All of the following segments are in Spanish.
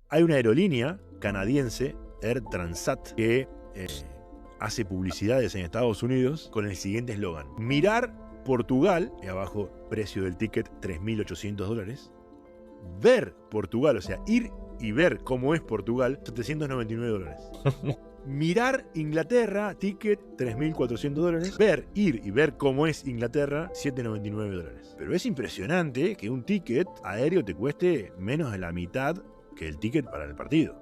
Hay una aerolínea canadiense, Air Transat, que hace publicidades en Estados Unidos con el siguiente eslogan: mirar Portugal, y abajo precio del ticket $3.800, ver Portugal, o sea, ir y ver cómo es Portugal, $799. Mirar Inglaterra, ticket $3.400. Ver, ir y ver cómo es Inglaterra, $799. Pero es impresionante que un ticket aéreo te cueste menos de la mitad que el ticket para el partido.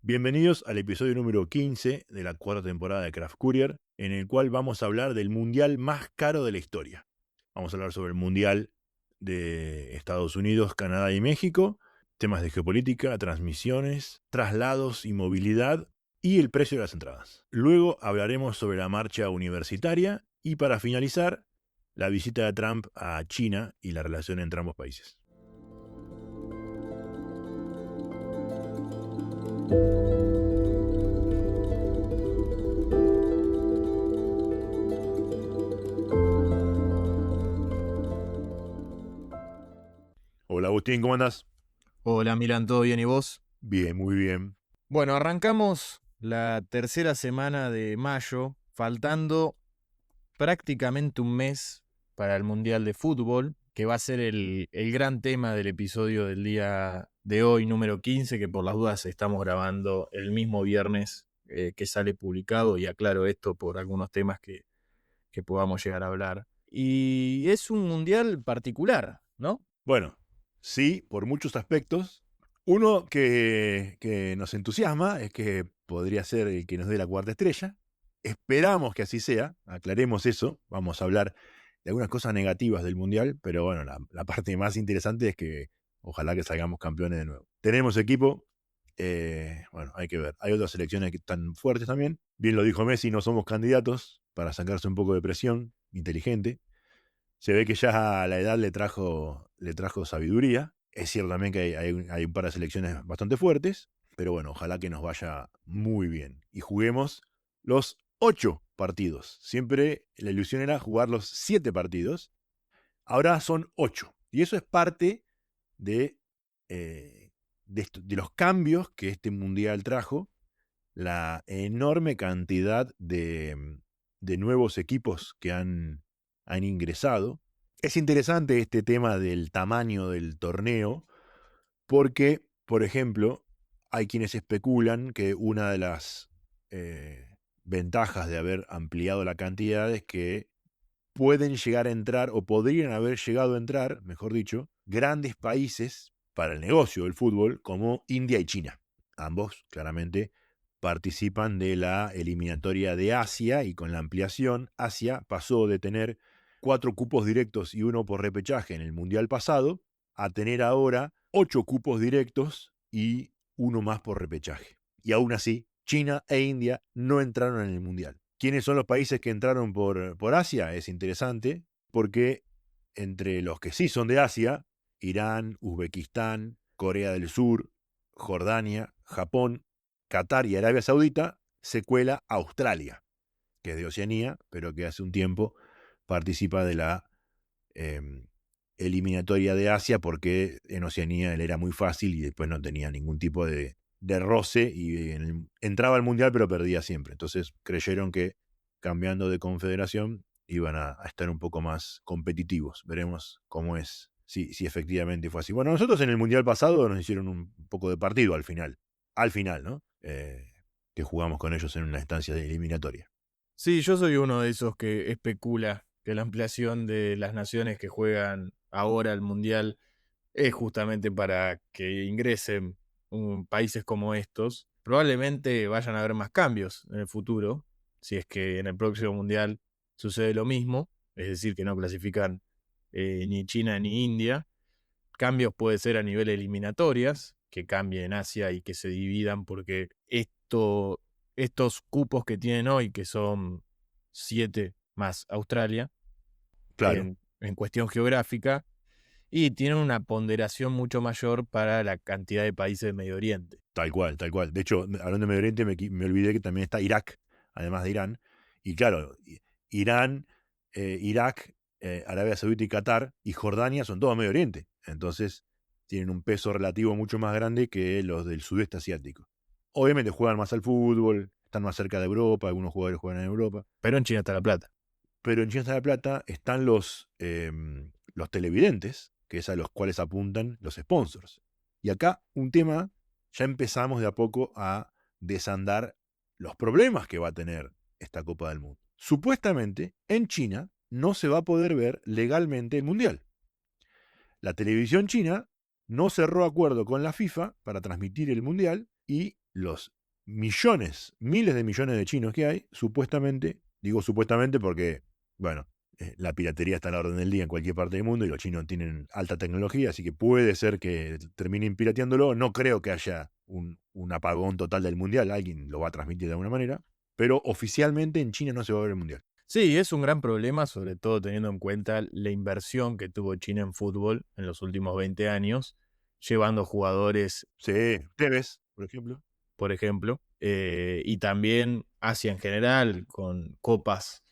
Bienvenidos al episodio número 15 de la cuarta temporada de Craft Courier, en el cual vamos a hablar del mundial más caro de la historia. Vamos a hablar sobre el mundial de Estados Unidos, Canadá y México, temas de geopolítica, transmisiones, traslados y movilidad, y el precio de las entradas. Luego hablaremos sobre la marcha universitaria y, para finalizar, la visita de Trump a China y la relación entre ambos países. Hola Agustín, ¿cómo andás? Hola Milan, ¿todo bien y vos? Bien, muy bien. Bueno, arrancamos la tercera semana de mayo, faltando prácticamente un mes para el Mundial de Fútbol, que va a ser el gran tema del episodio del día de hoy, número 15, que por las dudas estamos grabando el mismo viernes que sale publicado, y aclaro esto por algunos temas que podamos llegar a hablar. Y es un Mundial particular, ¿no? Bueno, sí, por muchos aspectos. Uno que nos entusiasma es que podría ser el que nos dé la cuarta estrella. Esperamos que así sea, aclaremos eso. Vamos a hablar de algunas cosas negativas del Mundial, pero bueno, la parte más interesante es que ojalá que salgamos campeones de nuevo. Tenemos equipo, bueno, hay que ver. Hay otras selecciones que están fuertes también. Bien lo dijo Messi, no somos candidatos, para sacarse un poco de presión, inteligente. Se ve que ya la edad le trajo sabiduría. Es cierto también que hay un par de selecciones bastante fuertes, pero bueno, ojalá que nos vaya muy bien. Y juguemos los 8 partidos. Siempre la ilusión era jugar los 7 partidos. Ahora son 8. Y eso es parte de los cambios que este mundial trajo. La enorme cantidad de nuevos equipos que han ingresado. Es interesante este tema del tamaño del torneo porque, por ejemplo, hay quienes especulan que una de las ventajas de haber ampliado la cantidad es que pueden llegar a entrar, o podrían haber llegado a entrar, mejor dicho, grandes países para el negocio del fútbol como India y China. Ambos, claramente, participan de la eliminatoria de Asia, y con la ampliación, Asia pasó de tener 4 cupos directos y 1 por repechaje en el Mundial pasado a tener ahora 8 cupos directos y 1 más por repechaje. Y aún así, China e India no entraron en el Mundial. ¿Quiénes son los países que entraron por Asia? Es interesante porque entre los que sí son de Asia, Irán, Uzbekistán, Corea del Sur, Jordania, Japón, Qatar y Arabia Saudita, se cuela Australia, que es de Oceanía, pero que hace un tiempo participa de la eliminatoria de Asia, porque en Oceanía él era muy fácil y después no tenía ningún tipo de roce, y entraba al Mundial pero perdía siempre. Entonces creyeron que cambiando de confederación iban a estar un poco más competitivos. Veremos cómo es, si efectivamente fue así. Bueno, nosotros en el Mundial pasado nos hicieron un poco de partido al final, ¿no? Que jugamos con ellos en una instancia de eliminatoria. Sí, yo soy uno de esos que especula que la ampliación de las naciones que juegan ahora al Mundial es justamente para que ingresen países como estos. Probablemente vayan a haber más cambios en el futuro, si es que en el próximo Mundial sucede lo mismo, es decir, que no clasifican ni China ni India. Cambios puede ser a nivel eliminatorias, que cambien Asia y que se dividan, porque estos cupos que tienen hoy, que son 7 más Australia, Claro, en cuestión geográfica, y tienen una ponderación mucho mayor para la cantidad de países de Medio Oriente. tal cual, tal cual. De hecho, hablando de Medio Oriente, me olvidé que también está Irak, además de Irán. Y claro, Irán, Irak, Arabia Saudita y Qatar y Jordania son todos Medio Oriente. Entonces, tienen un peso relativo mucho más grande que los del sudeste asiático. Obviamente juegan más al fútbol, están más cerca de Europa, algunos jugadores juegan en Europa, Pero en China está la plata. pero en China está la plata están los televidentes, que es a los cuales apuntan los sponsors. Y acá un tema, ya empezamos de a poco a desandar los problemas que va a tener esta Copa del Mundo. Supuestamente, en China no se va a poder ver legalmente el Mundial. La televisión china no cerró acuerdo con la FIFA para transmitir el Mundial y los millones, miles de millones de chinos que hay, supuestamente, digo supuestamente porque, bueno, la piratería está a la orden del día en cualquier parte del mundo y los chinos tienen alta tecnología, así que puede ser que terminen pirateándolo. No creo que haya un apagón total del Mundial, alguien lo va a transmitir de alguna manera, pero oficialmente en China no se va a ver el Mundial. Sí, es un gran problema, sobre todo teniendo en cuenta la inversión que tuvo China en fútbol en los últimos 20 años, llevando jugadores, Sí, Tevez, por ejemplo. por ejemplo, y también Asia en general, con copas.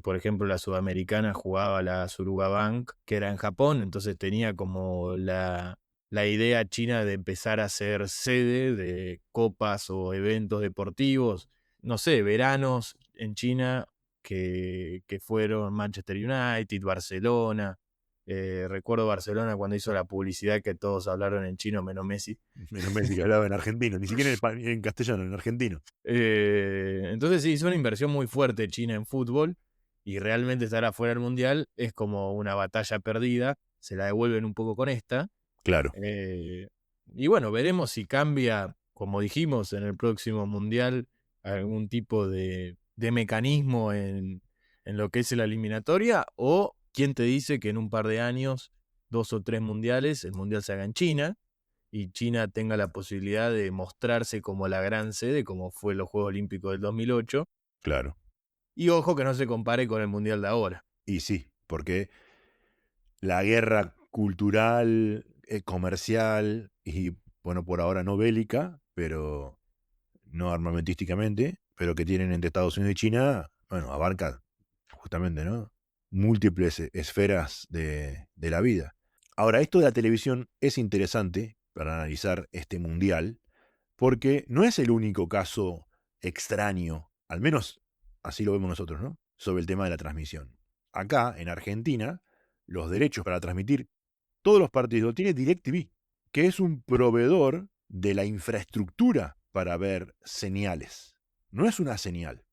Por ejemplo, la sudamericana jugaba la Suruga Bank, que era en Japón, entonces tenía como la idea china de empezar a ser sede de copas o eventos deportivos, no sé, veranos en China que fueron Manchester United, Barcelona. Recuerdo Barcelona cuando hizo la publicidad que todos hablaron en chino menos Messi. Menos Messi que hablaba en argentino, ni siquiera en castellano, en argentino. Entonces sí, hizo una inversión muy fuerte China en fútbol y realmente estar afuera del Mundial es como una batalla perdida, se la devuelven un poco con esta. Claro, eh, y bueno, veremos si cambia, como dijimos, en el próximo Mundial algún tipo de mecanismo en lo que es la eliminatoria o quién te dice que en un par de años, 2 o 3 mundiales, el Mundial se haga en China y China tenga la posibilidad de mostrarse como la gran sede, como fue los Juegos Olímpicos del 2008. claro. Y ojo que no se compare con el Mundial de ahora. Y sí, porque la guerra cultural, comercial y, bueno, por ahora no bélica, pero no armamentísticamente, pero que tienen entre Estados Unidos y China, bueno, abarca justamente, ¿no? Múltiples esferas de la vida. Ahora, esto de la televisión es interesante para analizar este mundial, porque no es el único caso extraño, al menos así lo vemos nosotros, ¿no? Sobre el tema de la transmisión. Acá, en Argentina, los derechos para transmitir todos los partidos lo tiene DirecTV, que es un proveedor de la infraestructura para ver señales. No es una señal.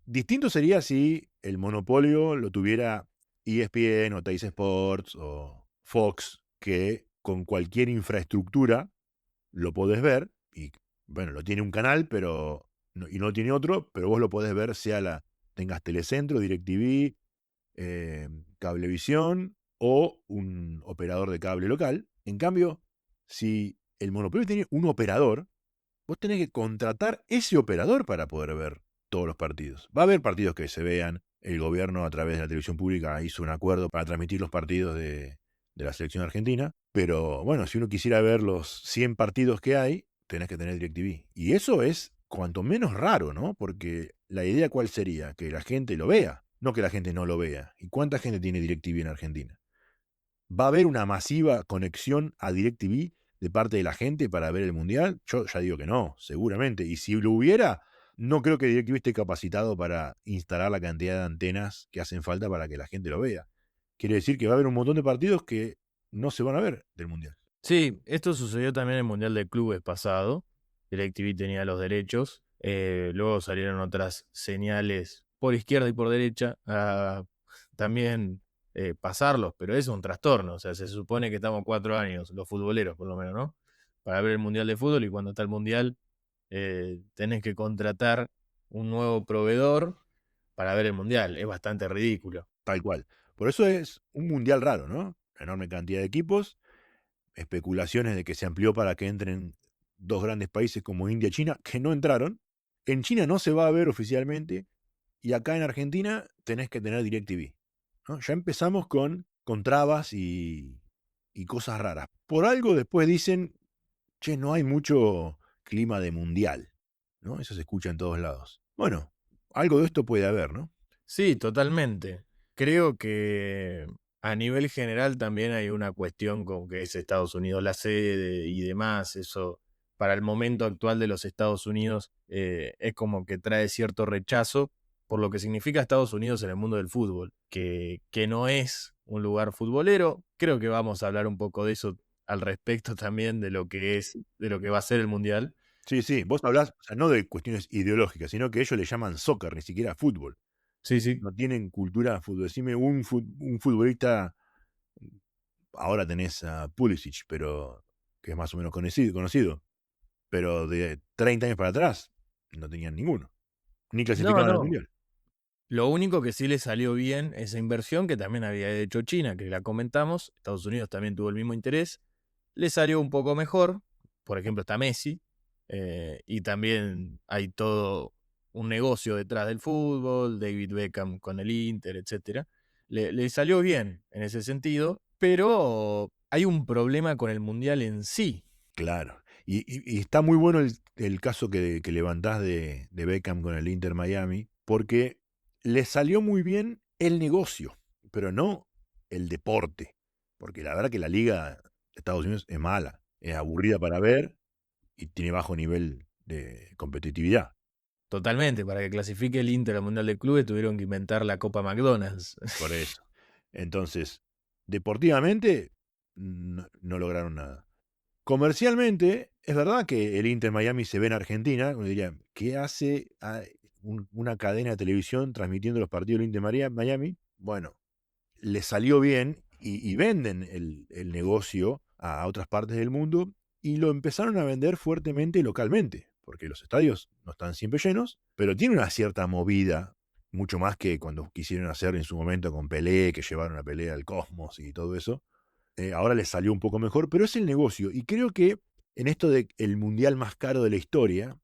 Distinto sería si el monopolio lo tuviera ESPN o Teis Sports o Fox, que con cualquier infraestructura lo podés ver y, bueno, lo tiene un canal y no tiene otro, pero vos lo podés ver tengas Telecentro, DirecTV, Cablevisión o un operador de cable local. En cambio, si el monopolio tiene un operador, vos tenés que contratar ese operador para poder ver todos los partidos. Va a haber partidos que se vean. El gobierno a través de la televisión pública hizo un acuerdo para transmitir los partidos de la selección argentina. Pero bueno, si uno quisiera ver los 100 partidos que hay, tenés que tener DirecTV. Y eso es cuanto menos raro, ¿no? Porque la idea cuál sería, que la gente lo vea, no que la gente no lo vea. ¿Y cuánta gente tiene DirecTV en Argentina? ¿Va a haber una masiva conexión a DirecTV de parte de la gente para ver el Mundial? Yo ya digo que no, seguramente. Y si lo hubiera, no creo que DirecTV esté capacitado para instalar la cantidad de antenas que hacen falta para que la gente lo vea. Quiere decir que va a haber un montón de partidos que no se van a ver del Mundial. Sí, esto sucedió también en el Mundial de Clubes pasado. DirecTV tenía los derechos. Luego salieron otras señales por izquierda y por derecha a también pasarlos, pero es un trastorno. O sea, se supone que estamos 4 años, los futboleros por lo menos, ¿no? Para ver el Mundial de Fútbol y cuando está el Mundial tenés que contratar un nuevo proveedor para ver el Mundial. Es bastante ridículo. Tal cual. Por eso es un Mundial raro, ¿no? Enorme cantidad de equipos, especulaciones de que se amplió para que entren dos grandes países como India y China, que no entraron. En China no se va a ver oficialmente, y acá en Argentina tenés que tener DirecTV, ¿no? Ya empezamos con trabas y cosas raras. Por algo después dicen, che, no hay mucho clima de mundial, ¿no? Eso se escucha en todos lados. Bueno, algo de esto puede haber, ¿no? Sí, totalmente. Creo que A nivel general también hay una cuestión con que es Estados Unidos la sede y demás. Eso, para el momento actual de los Estados Unidos, es como que trae cierto rechazo por lo que significa Estados Unidos en el mundo del fútbol, que no es un lugar futbolero. Creo que vamos a hablar un poco de eso al respecto también de lo que es, de lo que va a ser el Mundial. Sí, sí, vos hablás, o sea, no de cuestiones ideológicas, sino que ellos le llaman soccer, ni siquiera fútbol. Sí, sí. No tienen cultura de fútbol. Decime un futbolista, ahora tenés a Pulisic, pero que es más o menos conocido, pero de 30 años para atrás no tenían ninguno, ni No, clasificaban al no. Mundial. Lo único que sí le salió bien esa inversión, que también había hecho China, que la comentamos, Estados Unidos también tuvo el mismo interés, le salió un poco mejor, por ejemplo está Messi, y también hay todo un negocio detrás del fútbol, David Beckham con el Inter, etcétera. Le salió bien en ese sentido, pero hay un problema con el Mundial en sí. Claro. Y está muy bueno el caso que levantás de Beckham con el Inter Miami, porque le salió muy bien el negocio, pero no el deporte. Porque la verdad que la liga de Estados Unidos es mala, es aburrida para ver y tiene bajo nivel de competitividad. Totalmente, para que clasifique el Inter al Mundial de Clubes tuvieron que inventar la Copa McDonald's. Por eso. Entonces, deportivamente, no lograron nada. Comercialmente, es verdad que el Inter Miami se ve en Argentina. Uno diría, ¿qué hace una cadena de televisión transmitiendo los partidos del Inter Miami? Bueno, les salió bien y venden el negocio a otras partes del mundo y lo empezaron a vender fuertemente localmente, porque los estadios no están siempre llenos, pero tiene una cierta movida, mucho más que cuando quisieron hacer en su momento con Pelé, que llevaron a Pelé al Cosmos y todo eso. Ahora les salió un poco mejor, pero es el negocio. Y creo que en esto de el mundial más caro de la historia,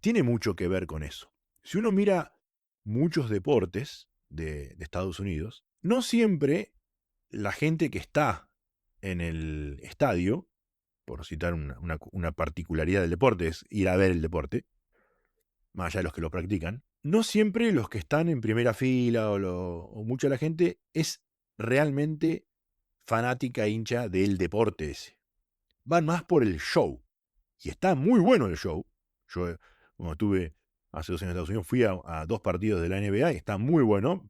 tiene mucho que ver con eso. Si uno mira muchos deportes de Estados Unidos, no siempre la gente que está en el estadio, por citar una particularidad del deporte, es ir a ver el deporte, más allá de los que lo practican, no siempre los que están en primera fila o mucha la gente es realmente fanática hincha del deporte ese. Van más por el show. Y está muy bueno el show. Yo, cuando estuve hace 2 años en Estados Unidos, fui a 2 partidos de la NBA y está muy bueno.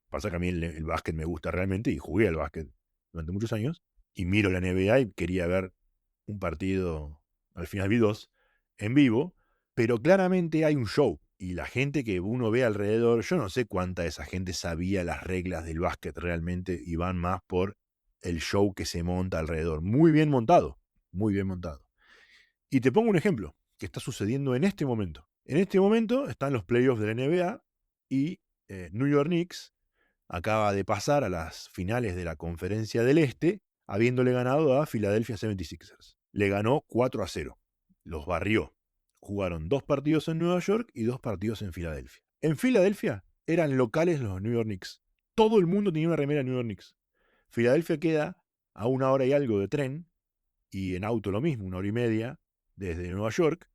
Pasa que a mí el básquet me gusta realmente y jugué al básquet durante muchos años. Y miro la NBA y quería ver un partido, al final vi 2, en vivo. Pero claramente hay un show. Y la gente que uno ve alrededor, yo no sé cuánta de esa gente sabía las reglas del básquet realmente y van más por el show que se monta alrededor. Muy bien montado, muy bien montado. Y te pongo un ejemplo que está sucediendo en este momento. En este momento están los playoffs de la NBA y New York Knicks acaba de pasar a las finales de la Conferencia del Este, habiéndole ganado a Philadelphia 76ers. Le ganó 4-0. Los barrió. Jugaron 2 partidos en Nueva York y 2 partidos en Filadelfia. En Filadelfia eran locales los New York Knicks. Todo el mundo tenía una remera de New York Knicks. Filadelfia queda a 1 hora y algo de tren, y en auto lo mismo, 1 hora y media desde Nueva York,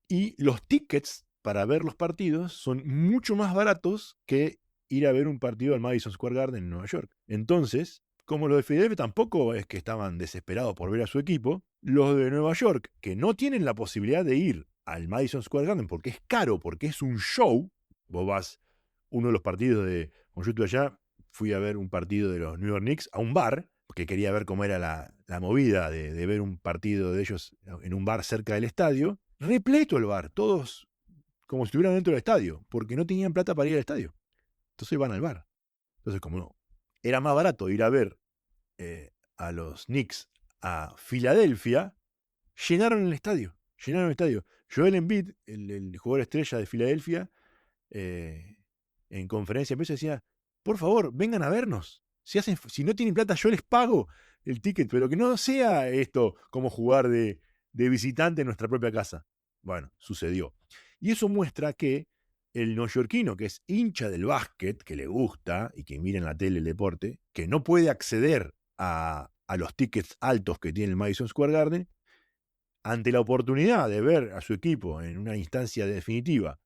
y los tickets para ver los partidos son mucho más baratos que ir a ver un partido al Madison Square Garden en Nueva York. Entonces, como los de Philadelphia tampoco es que estaban desesperados por ver a su equipo, los de Nueva York, que no tienen la posibilidad de ir al Madison Square Garden porque es caro, porque es un show, vos vas, uno de los partidos de, cuando yo estuve allá, fui a ver un partido de los New York Knicks a un bar, porque quería ver cómo era la movida de ver un partido de ellos en un bar cerca del estadio. Repleto el bar, todos como si estuvieran dentro del estadio, porque no tenían plata para ir al estadio. Entonces van al bar. Entonces, como no, era más barato ir a ver a los Knicks a Filadelfia, llenaron el estadio. Llenaron el estadio. Joel Embiid, el jugador estrella de Filadelfia, eh, en conferencia de prensa decía, por favor, vengan a vernos. Si no tienen plata, yo les pago el ticket, pero que no sea esto como jugar de visitante en nuestra propia casa. Bueno, sucedió. Y eso muestra que el neoyorquino, que es hincha del básquet, que le gusta y que mira en la tele el deporte, que no puede acceder a los tickets altos que tiene el Madison Square Garden, ante la oportunidad de ver a su equipo en una instancia definitiva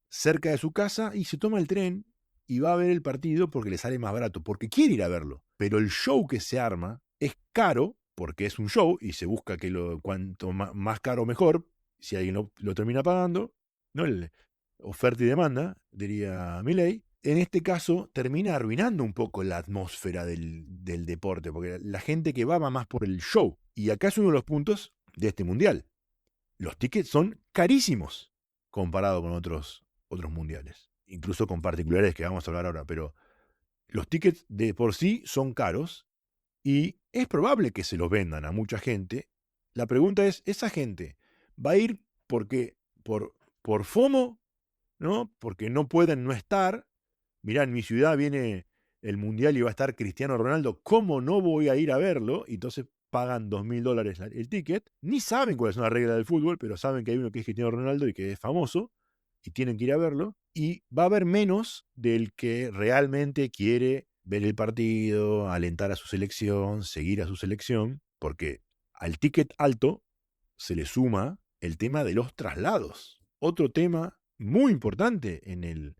cerca de su casa, y se toma el tren y va a ver el partido porque le sale más barato, porque quiere ir a verlo. Pero el show que se arma es caro, porque es un show, y se busca que cuanto más caro mejor, si alguien lo termina pagando, ¿no? Oferta y demanda, diría Milei. En este caso, termina arruinando un poco la atmósfera del deporte, porque la gente que va más por el show. Y acá es uno de los puntos de este mundial. Los tickets son carísimos comparado con otros mundiales, incluso con particulares que vamos a hablar ahora, pero los tickets de por sí son caros y es probable que se los vendan a mucha gente. La pregunta es, ¿esa gente va a ir por FOMO, ¿no? Porque no pueden no estar? Mirá, en mi ciudad viene el mundial y va a estar Cristiano Ronaldo, ¿cómo no voy a ir a verlo? Y entonces pagan $2.000 el ticket, ni saben cuáles son las reglas del fútbol, pero saben que hay uno que es Cristiano Ronaldo y que es famoso, y tienen que ir a verlo, y va a haber menos del que realmente quiere ver el partido, alentar a su selección, seguir a su selección, porque al ticket alto se le suma el tema de los traslados. Otro tema muy importante en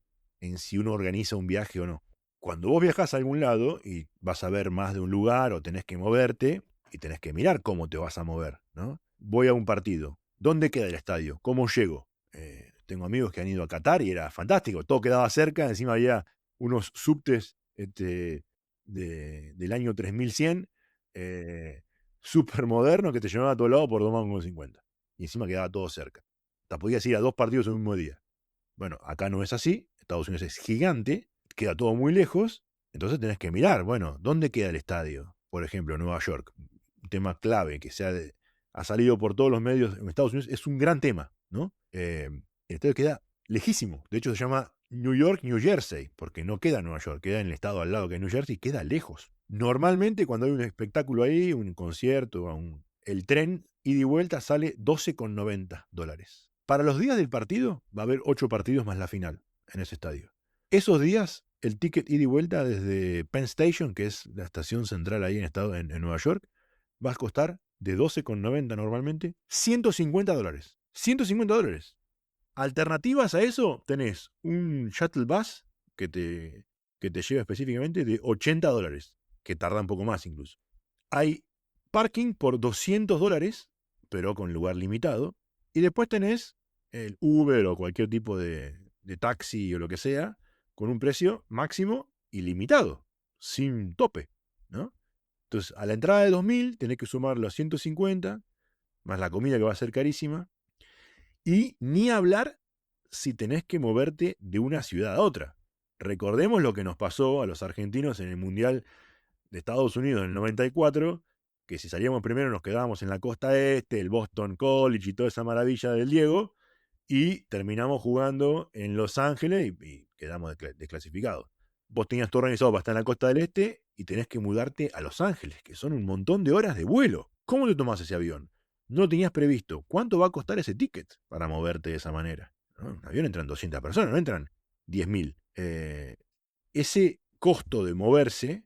si uno organiza un viaje o no. Cuando vos viajás a algún lado y vas a ver más de un lugar o tenés que moverte y tenés que mirar cómo te vas a mover, ¿no? Voy a un partido. ¿Dónde queda el estadio? ¿Cómo llego? Tengo amigos que han ido a Qatar y era fantástico. Todo quedaba cerca. Encima había unos subtes del año 3100 súper modernos que te llevaban a todo lado por $2,50. Y encima quedaba todo cerca. Te podías ir a 2 partidos en un mismo día. Bueno, acá no es así. Estados Unidos es gigante, queda todo muy lejos, entonces tenés que mirar, bueno, ¿dónde queda el estadio? Por ejemplo, Nueva York, un tema clave que ha salido por todos los medios en Estados Unidos, es un gran tema, ¿no? El estadio queda lejísimo, de hecho se llama New York, New Jersey, porque no queda en Nueva York, queda en el estado al lado que es New Jersey, queda lejos. Normalmente cuando hay un espectáculo ahí, un concierto, el tren ida y vuelta sale $12,90. Para los días del partido va a haber 8 partidos más la final en ese estadio. Esos días, el ticket ida y vuelta desde Penn Station, que es la estación central ahí en Nueva York, va a costar de $12,90 normalmente, $150. $150. Alternativas a eso, tenés un shuttle bus que te lleva específicamente de $80, que tarda un poco más incluso. Hay parking por $200, pero con lugar limitado. Y después tenés el Uber o cualquier tipo de taxi o lo que sea, con un precio máximo ilimitado, sin tope, ¿no? Entonces, a la entrada de 2.000 tenés que sumar los 150, más la comida que va a ser carísima, y ni hablar si tenés que moverte de una ciudad a otra. Recordemos lo que nos pasó a los argentinos en el Mundial de Estados Unidos en el 94, que si salíamos primero nos quedábamos en la costa este, el Boston College y toda esa maravilla del Diego, y terminamos jugando en Los Ángeles y quedamos desclasificados. Vos tenías todo organizado para estar en la costa del este y tenés que mudarte a Los Ángeles, que son un montón de horas de vuelo. ¿Cómo te tomás ese avión? No lo tenías previsto. ¿Cuánto va a costar ese ticket para moverte de esa manera? ¿No? En un avión entran 200 personas, no entran 10.000. Ese costo de moverse,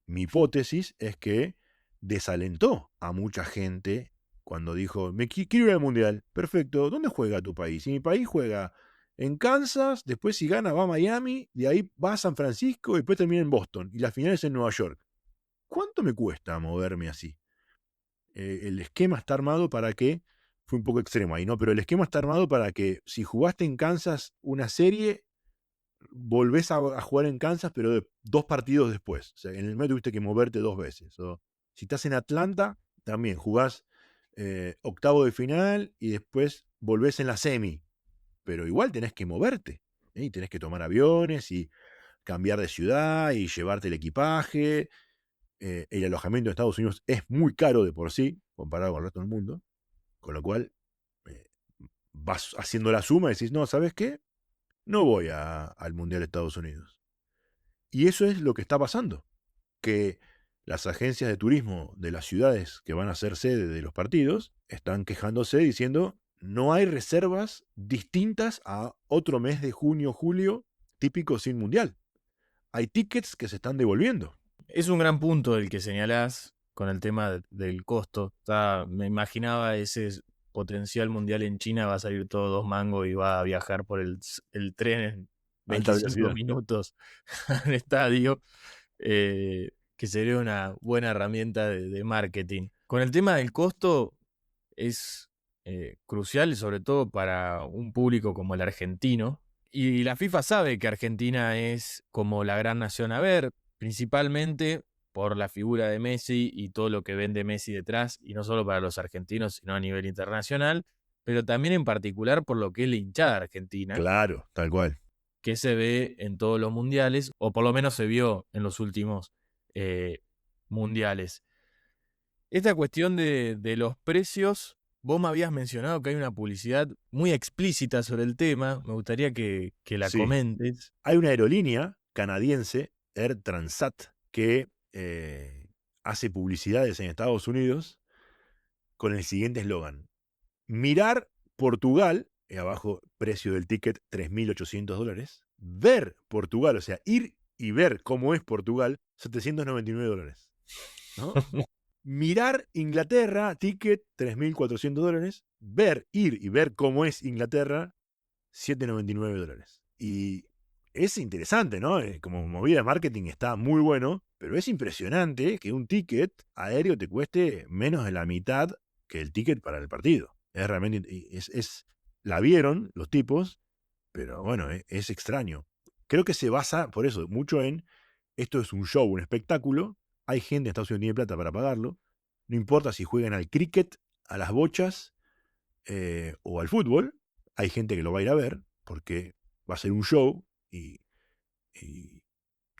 mi hipótesis es que desalentó a mucha gente cuando dijo, quiero ir al Mundial. Perfecto, ¿dónde juega tu país? Y mi país juega en Kansas, después si gana va a Miami, de ahí va a San Francisco y después termina en Boston. Y la final es en Nueva York. ¿Cuánto me cuesta moverme así? El esquema está armado para que, fue un poco extremo ahí, ¿no? Pero el esquema está armado para que si jugaste en Kansas una serie, volvés a jugar en Kansas, pero 2 partidos después. O sea, en el medio tuviste que moverte 2 veces. O, si estás en Atlanta, también jugás octavo de final y después volvés en la semi. Pero igual tenés que moverte. Y tenés que tomar aviones y cambiar de ciudad y llevarte el equipaje. El alojamiento en Estados Unidos es muy caro de por sí, comparado con el resto del mundo. Con lo cual, vas haciendo la suma y decís, no, ¿sabes qué? No voy al Mundial de Estados Unidos. Y eso es lo que está pasando, que las agencias de turismo de las ciudades que van a ser sede de los partidos están quejándose diciendo no hay reservas distintas a otro mes de junio o julio típico sin mundial. Hay tickets que se están devolviendo. Es un gran punto el que señalás con el tema del costo. Me imaginaba ese potencial mundial en China, va a salir todo 2 mangos y va a viajar por el tren Alta 25 velocidad. minutos al estadio, que sería una buena herramienta de marketing. Con el tema del costo es crucial, sobre todo para un público como el argentino. Y la FIFA sabe que Argentina es como la gran nación a ver, principalmente por la figura de Messi y todo lo que vende Messi detrás, y no solo para los argentinos, sino a nivel internacional, pero también en particular por lo que es la hinchada argentina, Claro, tal cual. que se ve en todos los mundiales, o por lo menos se vio en los últimos eh, mundiales. Esta cuestión de los precios, vos me habías mencionado que hay una publicidad muy explícita sobre el tema. Me gustaría que la Sí. comentes. Hay una aerolínea canadiense, Air Transat, que hace publicidades en Estados Unidos con el siguiente eslogan: mirar Portugal, y abajo precio del ticket $3.800, ver Portugal, o sea, ir y ver cómo es Portugal, $799, ¿no? Mirar Inglaterra, ticket $3.400, ir y ver cómo es Inglaterra, $799. Y es interesante, ¿no? Como movida de marketing está muy bueno, pero es impresionante que un ticket aéreo te cueste menos de la mitad que el ticket para el partido. Es realmente, la vieron los tipos, pero bueno, es extraño. Creo que se basa, por eso, mucho en esto es un show, un espectáculo. Hay gente en Estados Unidos que tiene plata para pagarlo. No importa si juegan al cricket, a las bochas o al fútbol. Hay gente que lo va a ir a ver porque va a ser un show y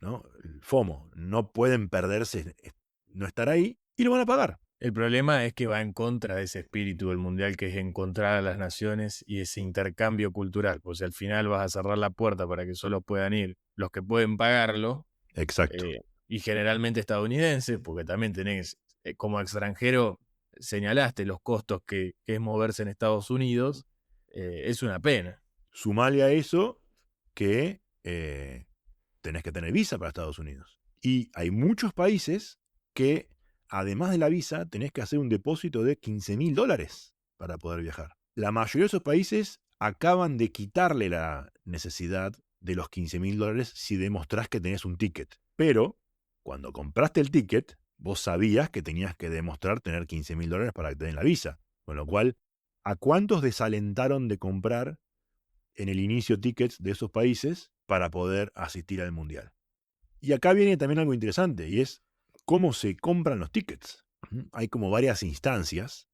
¿no? El FOMO. No pueden perderse, no estar ahí y lo van a pagar. El problema es que va en contra de ese espíritu del mundial, que es encontrar a las naciones y ese intercambio cultural. Pues al final vas a cerrar la puerta para que solo puedan ir los que pueden pagarlo, Exacto. y generalmente estadounidenses, porque también tenés, como extranjero, señalaste los costos que es moverse en Estados Unidos. Es una pena. Sumale a eso que tenés que tener visa para Estados Unidos. Y hay muchos países que, además de la visa, tenés que hacer un depósito de $15.000 para poder viajar. La mayoría de esos países acaban de quitarle la necesidad de los $15.000 si demostrás que tenés un ticket. Pero, cuando compraste el ticket, vos sabías que tenías que demostrar tener $15.000 para que te den la visa. Con lo cual, ¿a cuántos desalentaron de comprar en el inicio tickets de esos países para poder asistir al Mundial? Y acá viene también algo interesante, y es cómo se compran los tickets. Hay como varias instancias.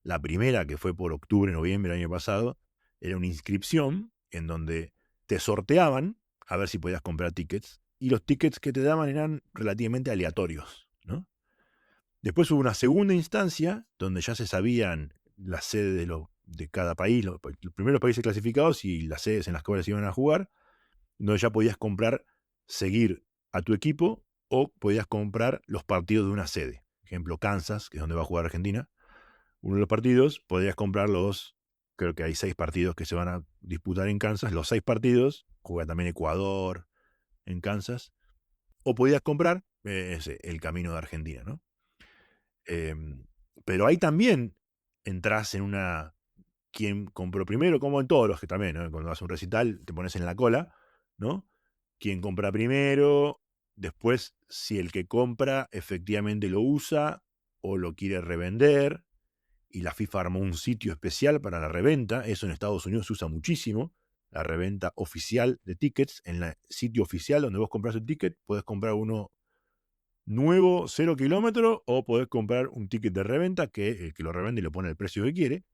La primera, que fue por octubre, noviembre del año pasado, era una inscripción en donde te sorteaban a ver si podías comprar tickets, y los tickets que te daban eran relativamente aleatorios, ¿no? Después hubo una segunda instancia donde ya se sabían las sedes de cada país, los primeros países clasificados y las sedes en las cuales iban a jugar, donde ya podías comprar, seguir a tu equipo o podías comprar los partidos de una sede. Ejemplo, Kansas, que es donde va a jugar Argentina. Uno de los partidos, podías comprar creo que hay 6 partidos que se van a disputar en Kansas, los 6 partidos, juega también Ecuador en Kansas, o podías comprar el camino de Argentina, ¿no? Pero ahí también entras en una quién compró primero, como en todos los que también, ¿no? Cuando vas a un recital te pones en la cola, ¿no? Quién compra primero, después si el que compra efectivamente lo usa o lo quiere revender, y la FIFA armó un sitio especial para la reventa. Eso en Estados Unidos se usa muchísimo, la reventa oficial de tickets. En el sitio oficial donde vos compras el ticket, podés comprar uno nuevo, 0 kilómetros, o podés comprar un ticket de reventa que el que lo revende le pone el precio que quiere,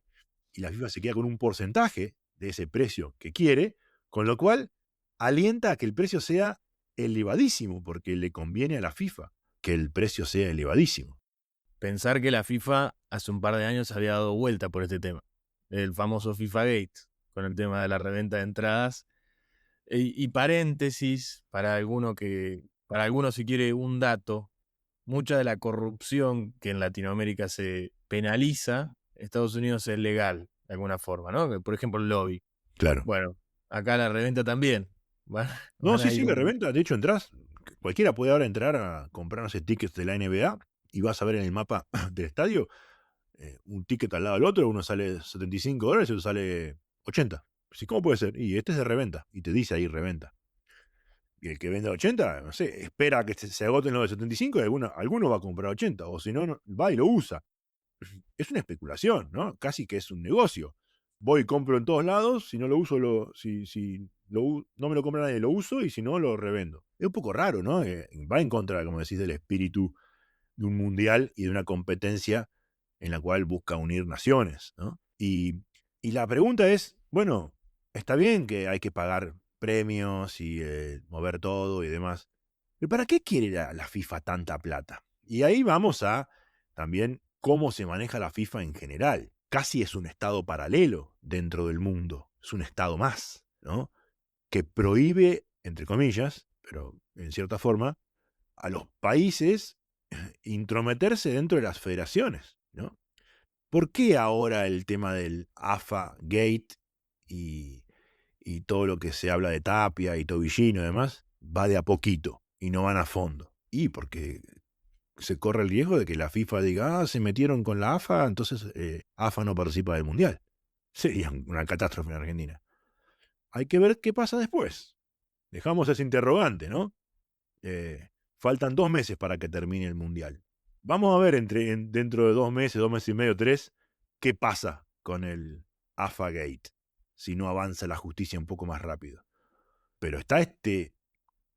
y la FIFA se queda con un porcentaje de ese precio que quiere, con lo cual alienta a que el precio sea elevadísimo, porque le conviene a la FIFA que el precio sea elevadísimo. Pensar que la FIFA hace un par de años había dado vuelta por este tema, el famoso FIFA Gate, con el tema de la reventa de entradas. Y paréntesis, para alguno si quiere un dato, mucha de la corrupción que en Latinoamérica se penaliza, en Estados Unidos es legal, de alguna forma, ¿no? Por ejemplo, el lobby. Claro. Bueno, acá la reventa también. Van, No, van sí, ahí sí, la como... reventa. De hecho, cualquiera puede ahora entrar a comprarse tickets de la NBA y vas a ver en el mapa del estadio un ticket al lado del otro. Uno sale $75 y otro sale $80. Sí, ¿cómo puede ser? Y este es de reventa, y te dice ahí reventa. Y el que vende a 80, no sé, espera que se agoten los de 75 y alguno va a comprar 80, o si no, va y lo usa. Es una especulación, ¿no? Casi que es un negocio. Voy y compro en todos lados, si no lo uso, no me lo compra nadie, lo uso, y si no, lo revendo. Es un poco raro, ¿no? Va en contra, como decís, del espíritu de un mundial y de una competencia en la cual busca unir naciones, ¿no? Y la pregunta es, bueno, está bien que hay que pagar premios y mover todo y demás, pero ¿para qué quiere la FIFA tanta plata? Y ahí vamos a también cómo se maneja la FIFA en general. Casi es un estado paralelo dentro del mundo, es un estado más, ¿no? Que prohíbe, entre comillas, pero en cierta forma, a los países intrometerse dentro de las federaciones, ¿no? ¿Por qué ahora el tema del AFA Gate y, y todo lo que se habla de Tapia y Tobillino y demás va de a poquito y no van a fondo? Y porque se corre el riesgo de que la FIFA diga, se metieron con la AFA, entonces AFA no participa del Mundial. Sería una catástrofe en Argentina. Hay que ver qué pasa después. Dejamos ese interrogante, ¿no? Eh, Faltan 2 meses para que termine el Mundial. Vamos a ver dentro de 2 meses, 2 meses y medio, 3, qué pasa con el AFA Gate, si no avanza la justicia un poco más rápido. Pero está este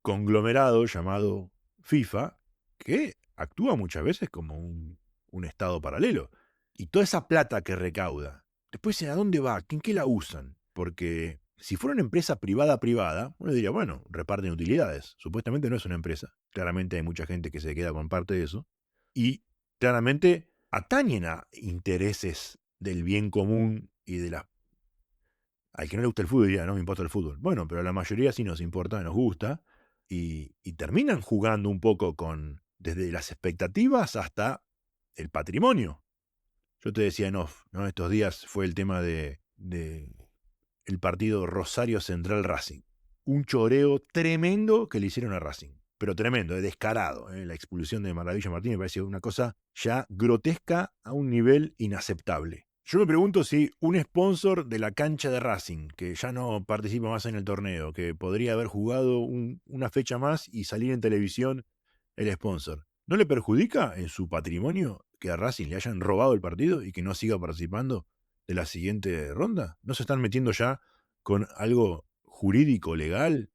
conglomerado llamado FIFA que actúa muchas veces como un estado paralelo. Y toda esa plata que recauda, después ¿a dónde va? ¿En qué la usan? Porque si fuera una empresa privada, uno diría, bueno, reparten utilidades. Supuestamente no es una empresa. Claramente hay mucha gente que se queda con parte de eso. Y claramente atañen a intereses del bien común y de la... Al que no le gusta el fútbol diría, no me importa el fútbol. Bueno, pero a la mayoría sí nos importa, nos gusta. Y terminan jugando un poco desde las expectativas hasta el patrimonio. Yo te decía en off, ¿no? Estos días fue el tema de el partido Rosario Central Racing. Un choreo tremendo que le hicieron a Racing. Pero tremendo, descarado. La expulsión de Maravilla Martínez me parece una cosa ya grotesca a un nivel inaceptable. Yo me pregunto si un sponsor de la cancha de Racing, que ya no participa más en el torneo, que podría haber jugado una fecha más y salir en televisión el sponsor, ¿no le perjudica en su patrimonio que a Racing le hayan robado el partido y que no siga participando de la siguiente ronda? ¿No se están metiendo ya con algo jurídico, legal,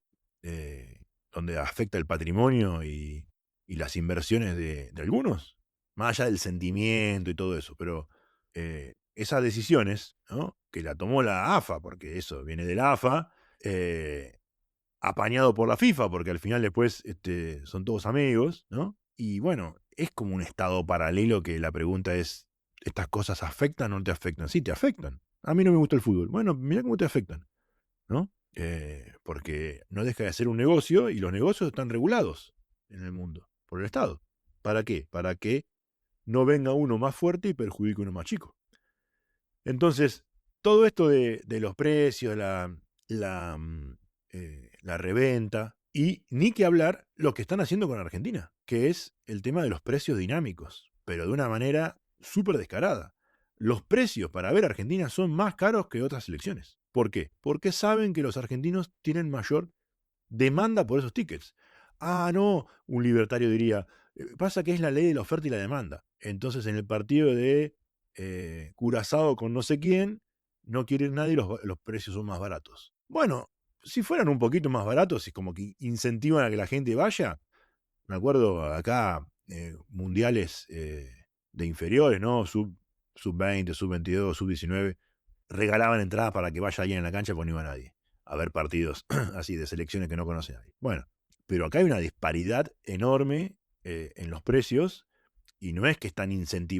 donde afecta el patrimonio y las inversiones de algunos? Más allá del sentimiento y todo eso, pero esas decisiones, ¿no? Que la tomó la AFA, porque eso viene de la AFA, apañado por la FIFA, porque al final después son todos amigos, ¿no? Y bueno, es como un estado paralelo que la pregunta es, ¿estas cosas afectan o no te afectan? Sí, te afectan. A mí no me gusta el fútbol. Bueno, mira cómo te afectan, ¿no? Porque no deja de ser un negocio y los negocios están regulados en el mundo por el Estado. ¿Para qué? Para que no venga uno más fuerte y perjudique a uno más chico. Entonces, todo esto de los precios, la, mm, la reventa, y ni que hablar lo que están haciendo con Argentina, que es el tema de los precios dinámicos, pero de una manera súper descarada. Los precios para ver a Argentina son más caros que otras selecciones. ¿Por qué? Porque saben que los argentinos tienen mayor demanda por esos tickets. Ah, no, un libertario diría, pasa que es la ley de la oferta y la demanda. Entonces en el partido de Curazao con no sé quién, no quiere ir nadie y los precios son más baratos. Bueno, si fueran un poquito más baratos y como que incentivan a que la gente vaya, me acuerdo acá, mundiales de inferiores, ¿no? Sub-20, sub-22, sub-19, regalaban entradas para que vaya alguien en la cancha porque no iba nadie a ver partidos así de selecciones que no conoce nadie. Bueno, pero acá hay una disparidad enorme en los precios y no es que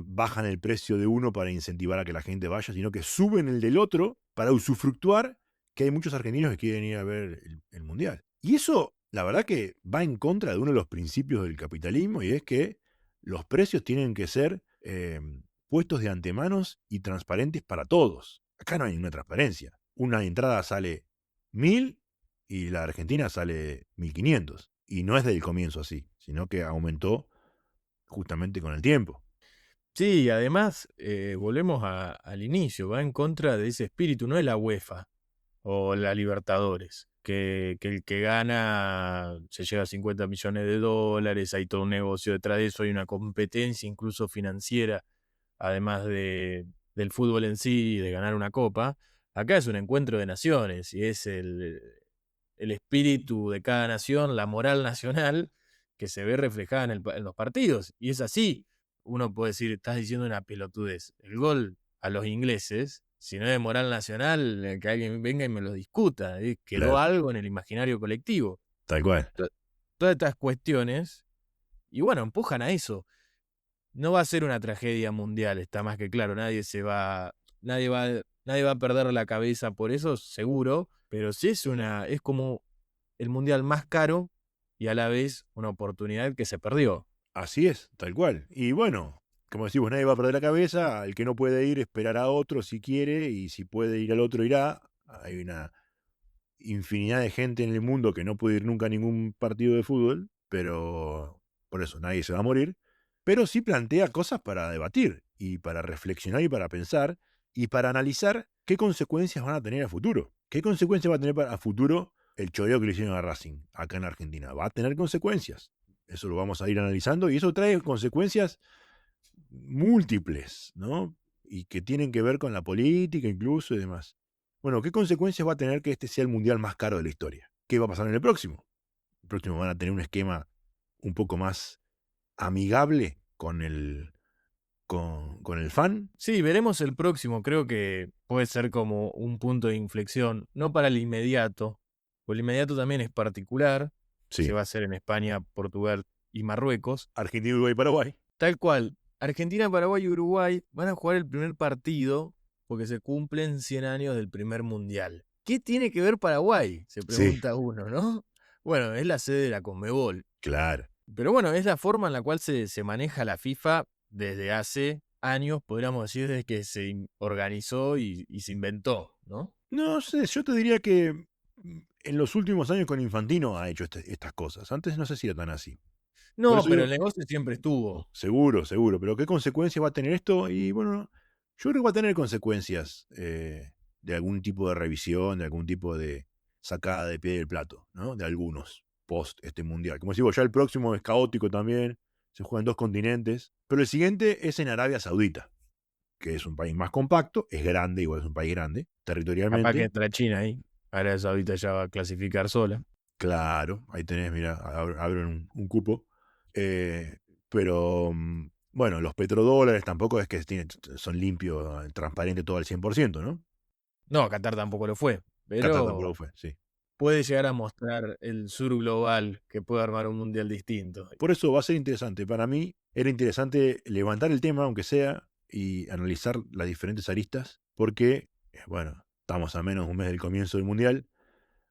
bajan el precio de uno para incentivar a que la gente vaya, sino que suben el del otro para usufructuar que hay muchos argentinos que quieren ir a ver el Mundial. Y eso, la verdad que va en contra de uno de los principios del capitalismo y es que los precios tienen que ser puestos de antemano y transparentes para todos. Acá no hay ninguna transparencia. Una entrada sale 1.000 y la Argentina sale 1.500. Y no es del comienzo así, sino que aumentó justamente con el tiempo. Sí, además, volvemos al inicio, va en contra de ese espíritu, no es la UEFA. o la Libertadores, que el que gana se lleva $50 millones, hay todo un negocio detrás de eso, hay una competencia incluso financiera, además del fútbol en sí y de ganar una copa. Acá es un encuentro de naciones y es el espíritu de cada nación, la moral nacional que se ve reflejada en los partidos. Y es así. Uno puede decir, estás diciendo una pelotudez. El gol a los ingleses, si no es de moral nacional, que alguien venga y me lo discuta. Quedó Claro, algo en el imaginario colectivo. tal cual. To- Todas estas cuestiones, y bueno, empujan a eso. No va a ser una tragedia mundial, está más que claro. Nadie va, nadie va a perder la cabeza por eso, seguro. Pero sí es como el mundial más caro y a la vez una oportunidad que se perdió. Así es, tal cual. Y bueno, como decimos, nadie va a perder la cabeza. El que no puede ir esperará a otro si quiere, y si puede ir al otro irá. Hay una infinidad de gente en el mundo que no puede ir nunca a ningún partido de fútbol, pero por eso nadie se va a morir. Pero sí plantea cosas para debatir y para reflexionar y para pensar y para analizar qué consecuencias van a tener a futuro. ¿Qué consecuencias va a tener a futuro el choreo que le hicieron a Racing acá en Argentina? Va a tener consecuencias. Eso lo vamos a ir analizando y eso trae consecuencias múltiples, ¿no? Y que tienen que ver con la política incluso y demás. Bueno, ¿qué consecuencias va a tener que este sea el mundial más caro de la historia? ¿Qué va a pasar en el próximo? El próximo van a tener un esquema un poco más amigable con el fan. Sí, veremos el próximo. Creo que puede ser como un punto de inflexión, no para el inmediato, porque el inmediato también es particular. Se Sí. va a hacer en España, Portugal y Marruecos. Argentina, Uruguay y Paraguay. Tal cual, Argentina, Paraguay y Uruguay van a jugar el primer partido porque se cumplen 100 años del primer mundial. ¿Qué tiene que ver Paraguay? Se Sí, pregunta uno, ¿no? Bueno, es la sede de la Conmebol. claro. Pero bueno, es la forma en la cual se maneja la FIFA desde hace años, podríamos decir, desde que se organizó y se inventó, ¿no? No sé, yo te diría que en los últimos años con Infantino ha hecho estas cosas. Antes no sé si era tan así. Por No, eso pero el digo, negocio siempre estuvo. seguro, seguro. Pero ¿qué consecuencias va a tener esto? Y bueno, yo creo que va a tener consecuencias de algún tipo de revisión, de algún tipo de sacada de pie del plato, ¿no? De algunos post este mundial. Como digo, ya el próximo es caótico también. Se juega en 2 continentes. Pero el siguiente es en Arabia Saudita, que es un país más compacto, es grande, igual es un país grande, Capaz que territorialmente. entra China ahí. Ahora Saudita ya va a clasificar sola. Claro, ahí tenés, mira, abren un cupo. Eh, pero bueno, los petrodólares tampoco es que son limpios, transparentes todo al 100%, ¿no? No, Qatar tampoco lo fue, Qatar pero tampoco fue, sí. puede llegar a mostrar el sur global que puede armar un mundial distinto. Por eso va a ser interesante. Para mí era interesante levantar el tema, aunque sea, y analizar las diferentes aristas, porque, bueno, estamos a menos de un mes del comienzo del Mundial.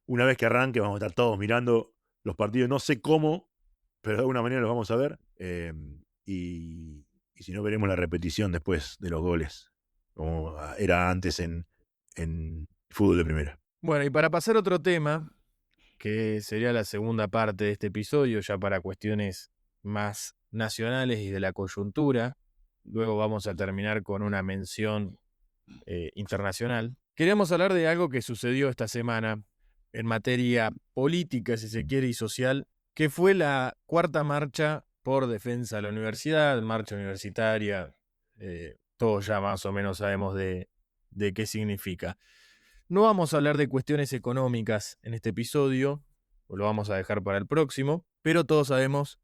Una vez que arranque, vamos a estar todos mirando los partidos, no sé cómo, pero de alguna manera los vamos a ver. Y si no, veremos la repetición después de los goles, como era antes en fútbol de primera. Bueno, y para pasar a otro tema, que sería la segunda parte de este episodio, ya para cuestiones más nacionales y de la coyuntura. Luego vamos a terminar con una mención internacional. Queríamos hablar de algo que sucedió esta semana en materia política, si se quiere, y social, que fue la cuarta marcha por defensa de la universidad, marcha universitaria. Todos ya más o menos sabemos de qué significa. No vamos a hablar de cuestiones económicas en este episodio, o lo vamos a dejar para el próximo, pero todos sabemos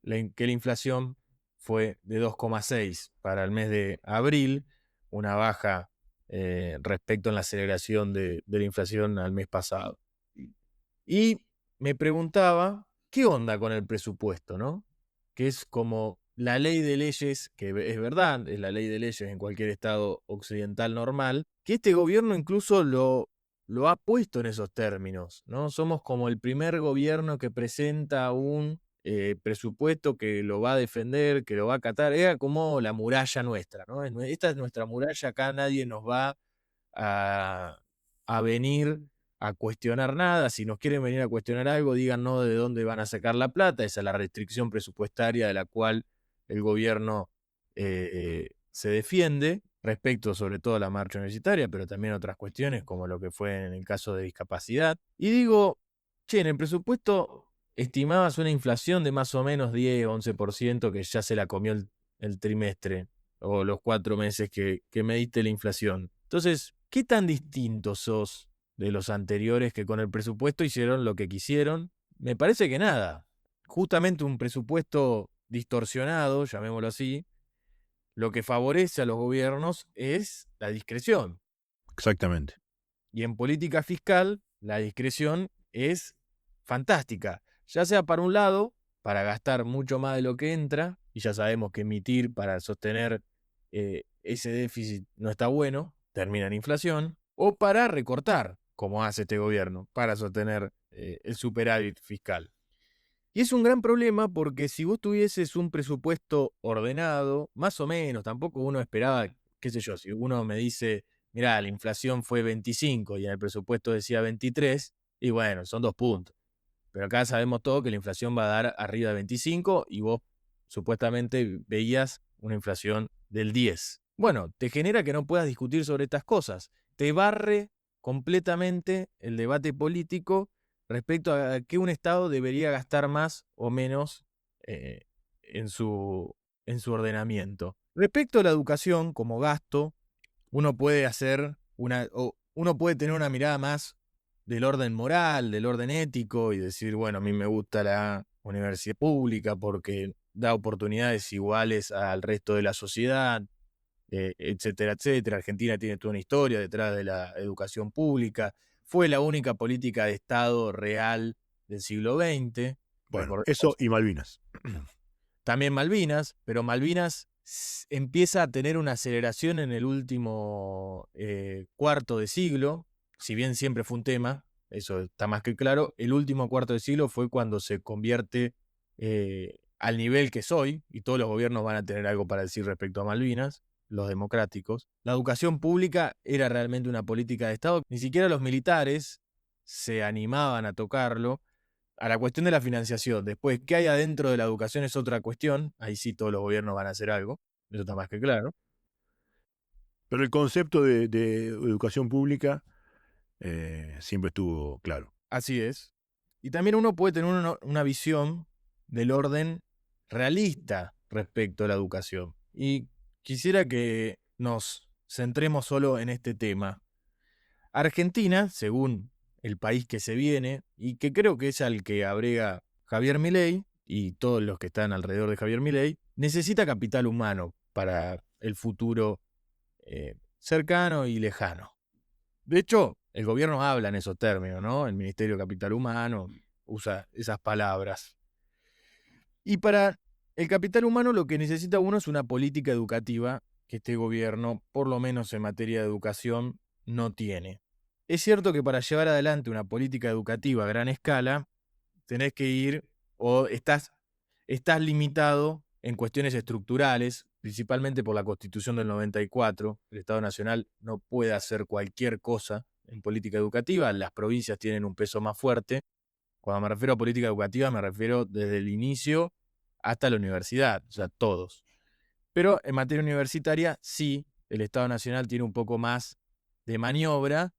que la inflación fue de 2,6 para el mes de abril, una baja respecto a la aceleración de la inflación al mes pasado. Y me preguntaba, ¿qué onda con el presupuesto, no? Que es como la ley de leyes, que es verdad, es la ley de leyes en cualquier estado occidental normal, que este gobierno incluso lo ha puesto en esos términos, ¿no? Somos como el primer gobierno que presenta un presupuesto que lo va a defender, que lo va a acatar. Era como la muralla nuestra, ¿no? Esta es nuestra muralla, acá nadie nos va a, a venir a cuestionar nada. Si nos quieren venir a cuestionar algo, díganos de dónde van a sacar la plata. Esa es la restricción presupuestaria de la cual el gobierno se defiende. respecto sobre todo a la marcha universitaria, pero también otras cuestiones como lo que fue en el caso de discapacidad. Y digo, che, en el presupuesto estimabas una inflación de más o menos 10-11% que ya se la comió el trimestre o los 4 meses que mediste la inflación. Entonces, ¿qué tan distintos sos de los anteriores que con el presupuesto hicieron lo que quisieron? Me parece que nada. Justamente un presupuesto distorsionado, llamémoslo así, lo que favorece a los gobiernos es la discreción. Exactamente. Y en política fiscal, la discreción es fantástica. Ya sea para un lado, para gastar mucho más de lo que entra, y ya sabemos que emitir para sostener ese déficit no está bueno, termina en inflación, o para recortar, como hace este gobierno, para sostener el superávit fiscal. Y es un gran problema porque si vos tuvieses un presupuesto ordenado, más o menos, tampoco uno esperaba, qué sé yo, si uno me dice, mirá, la inflación fue 25 y en el presupuesto decía 23, y bueno, son 2 puntos. Pero acá sabemos todo que la inflación va a dar arriba de 25 y vos supuestamente veías una inflación del 10. Bueno, te genera que no puedas discutir sobre estas cosas. Te barre completamente el debate político respecto a que un Estado debería gastar más o menos eh, en, su, en su ordenamiento. Respecto a la educación como gasto, uno puede uno puede tener una mirada más del orden moral, del orden ético y decir, bueno, a mí me gusta la universidad pública porque da oportunidades iguales al resto de la sociedad, etcétera, etcétera. Argentina tiene toda una historia detrás de la educación pública. Fue la única política de Estado real del siglo XX. Bueno, eso y Malvinas. También Malvinas, pero Malvinas empieza a tener una aceleración en el último cuarto de siglo, si bien siempre fue un tema, eso está más que claro, el último cuarto de siglo fue cuando se convierte al nivel que soy, y todos los gobiernos van a tener algo para decir respecto a Malvinas, los democráticos. La educación pública era realmente una política de Estado, ni siquiera los militares se animaban a tocarlo. A la cuestión de la financiación, después, ¿qué hay adentro de la educación? Es otra cuestión. Ahí sí todos los gobiernos van a hacer algo. Eso está más que claro. Pero el concepto de educación pública siempre estuvo claro. Así es. Y también uno puede tener una visión del orden realista respecto a la educación. Y quisiera que nos centremos solo en este tema. Argentina, según el país que se viene, y que creo que es al que abrega Javier Milei y todos los que están alrededor de Javier Milei, necesita capital humano para el futuro cercano y lejano. De hecho, el gobierno habla en esos términos, ¿no? El Ministerio de Capital Humano usa esas palabras. Y para el capital humano lo que necesita uno es una política educativa que este gobierno, por lo menos en materia de educación, no tiene. Es cierto que para llevar adelante una política educativa a gran escala, tenés que ir o estás limitado en cuestiones estructurales, principalmente por la Constitución del 94. El Estado Nacional no puede hacer cualquier cosa en política educativa, las provincias tienen un peso más fuerte. Cuando me refiero a política educativa, me refiero desde el inicio hasta la universidad, o sea, todos. Pero en materia universitaria, sí, el Estado Nacional tiene un poco más de maniobra.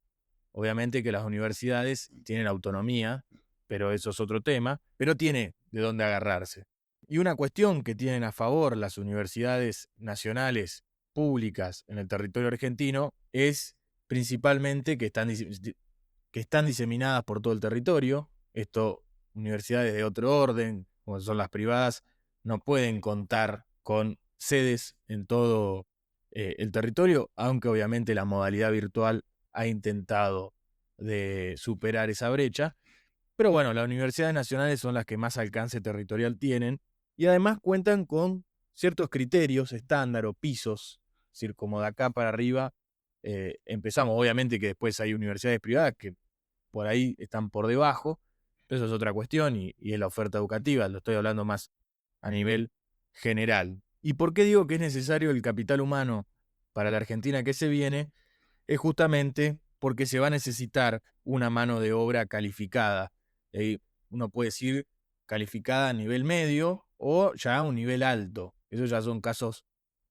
Obviamente que las universidades tienen autonomía, pero eso es otro tema, pero tiene de dónde agarrarse. Y una cuestión que tienen a favor las universidades nacionales públicas en el territorio argentino es principalmente que están diseminadas por todo el territorio. Esto, universidades de otro orden, como son las privadas, no pueden contar con sedes en todo el territorio, aunque obviamente la modalidad virtual ha intentado de superar esa brecha. Pero bueno, las universidades nacionales son las que más alcance territorial tienen y además cuentan con ciertos criterios, estándar o pisos, es decir, como de acá para arriba empezamos. Obviamente que después hay universidades privadas que por ahí están por debajo, pero eso es otra cuestión y es la oferta educativa, lo estoy hablando más a nivel general. ¿Y por qué digo que es necesario el capital humano para la Argentina que se viene? Es justamente porque se va a necesitar una mano de obra calificada. Uno puede decir calificada a nivel medio o ya a un nivel alto. Esos ya son casos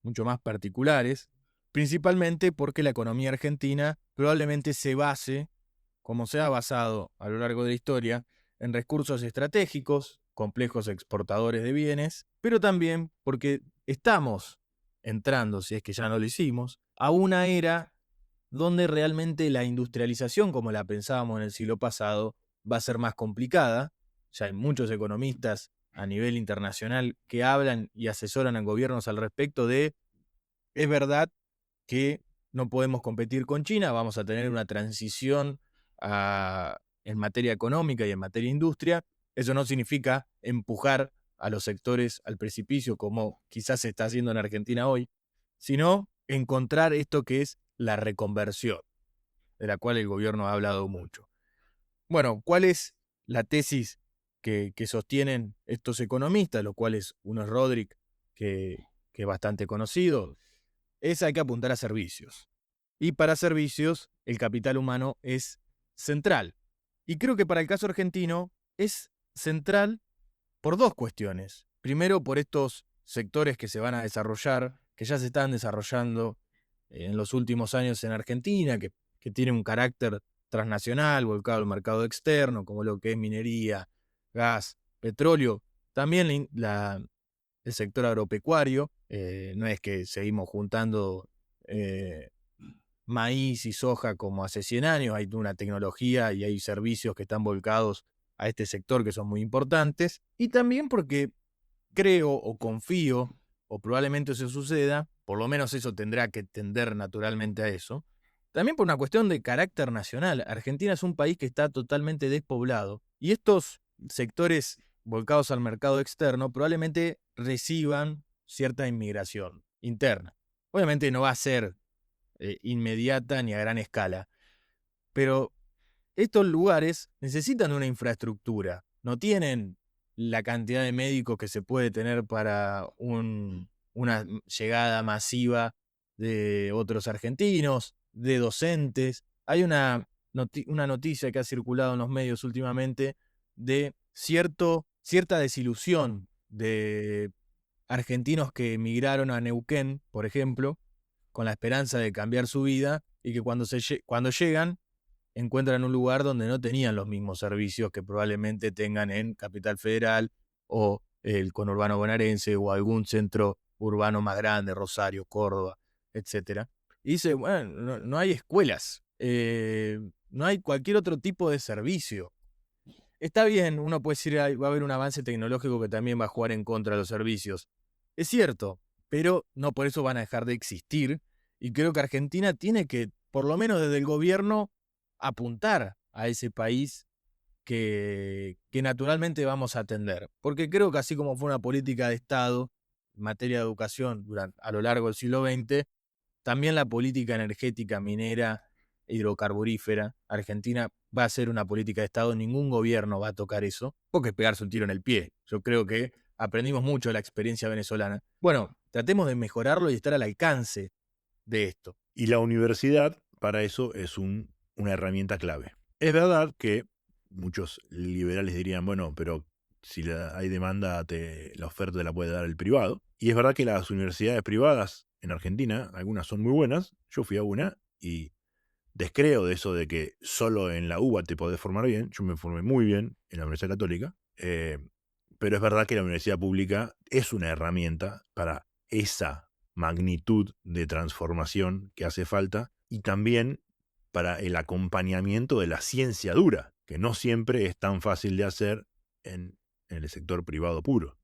mucho más particulares. principalmente porque la economía argentina probablemente se base, como se ha basado a lo largo de la historia, en recursos estratégicos, complejos exportadores de bienes, pero también porque estamos entrando, si es que ya no lo hicimos, a una era donde realmente la industrialización, como la pensábamos en el siglo pasado, va a ser más complicada. Ya hay muchos economistas a nivel internacional que hablan y asesoran a gobiernos al respecto de, es verdad que no podemos competir con China, vamos a tener una transición en materia económica y en materia industria. Eso no significa empujar a los sectores al precipicio como quizás se está haciendo en Argentina hoy, sino encontrar esto que es la reconversión, de la cual el gobierno ha hablado mucho. Bueno, ¿cuál es la tesis que sostienen estos economistas, los cuales uno es Rodrik, que es bastante conocido? Es hay que apuntar a servicios. Y para servicios, el capital humano es central. Y creo que para el caso argentino es central por dos cuestiones. Primero, por estos sectores que se van a desarrollar, que ya se están desarrollando en los últimos años en Argentina, que tienen un carácter transnacional, volcado al mercado externo, como lo que es minería, gas, petróleo. También el sector agropecuario. No es que seguimos juntando eh, maíz y soja como hace 100 años, hay una tecnología y hay servicios que están volcados a este sector que son muy importantes. Y también porque creo o confío, o probablemente eso suceda, por lo menos eso tendrá que tender naturalmente a eso, también por una cuestión de carácter nacional. Argentina es un país que está totalmente despoblado y estos sectores volcados al mercado externo probablemente reciban cierta inmigración interna. Obviamente no va a ser inmediata ni a gran escala, pero estos lugares necesitan una infraestructura, no tienen la cantidad de médicos que se puede tener para una llegada masiva de otros argentinos, de docentes. Hay una noticia que ha circulado en los medios últimamente de cierta desilusión de argentinos que emigraron a Neuquén, por ejemplo, con la esperanza de cambiar su vida y que cuando llegan encuentran un lugar donde no tenían los mismos servicios que probablemente tengan en Capital Federal o el conurbano bonaerense o algún centro urbano más grande, Rosario, Córdoba, etcétera. Y dice, bueno, no hay escuelas, no hay cualquier otro tipo de servicio. Está bien, uno puede decir, va a haber un avance tecnológico que también va a jugar en contra de los servicios. Es cierto, pero no por eso van a dejar de existir. Y creo que Argentina tiene que, por lo menos desde el gobierno, apuntar a ese país que naturalmente vamos a atender. Porque creo que así como fue una política de Estado en materia de educación a lo largo del siglo XX, también la política energética minera hidrocarburífera. Argentina va a ser una política de Estado, ningún gobierno va a tocar eso, porque es pegarse un tiro en el pie. Yo creo que aprendimos mucho de la experiencia venezolana. Bueno, tratemos de mejorarlo y estar al alcance de esto. Y la universidad para eso es una herramienta clave. Es verdad que muchos liberales dirían, bueno, pero si hay demanda, la oferta te la puede dar el privado. Y es verdad que las universidades privadas en Argentina, algunas son muy buenas. Yo fui a una y descreo de eso de que solo en la UBA te podés formar bien. Yo me formé muy bien en la Universidad Católica. Pero es verdad que la universidad pública es una herramienta para esa magnitud de transformación que hace falta y también para el acompañamiento de la ciencia dura, que no siempre es tan fácil de hacer en el sector privado puro.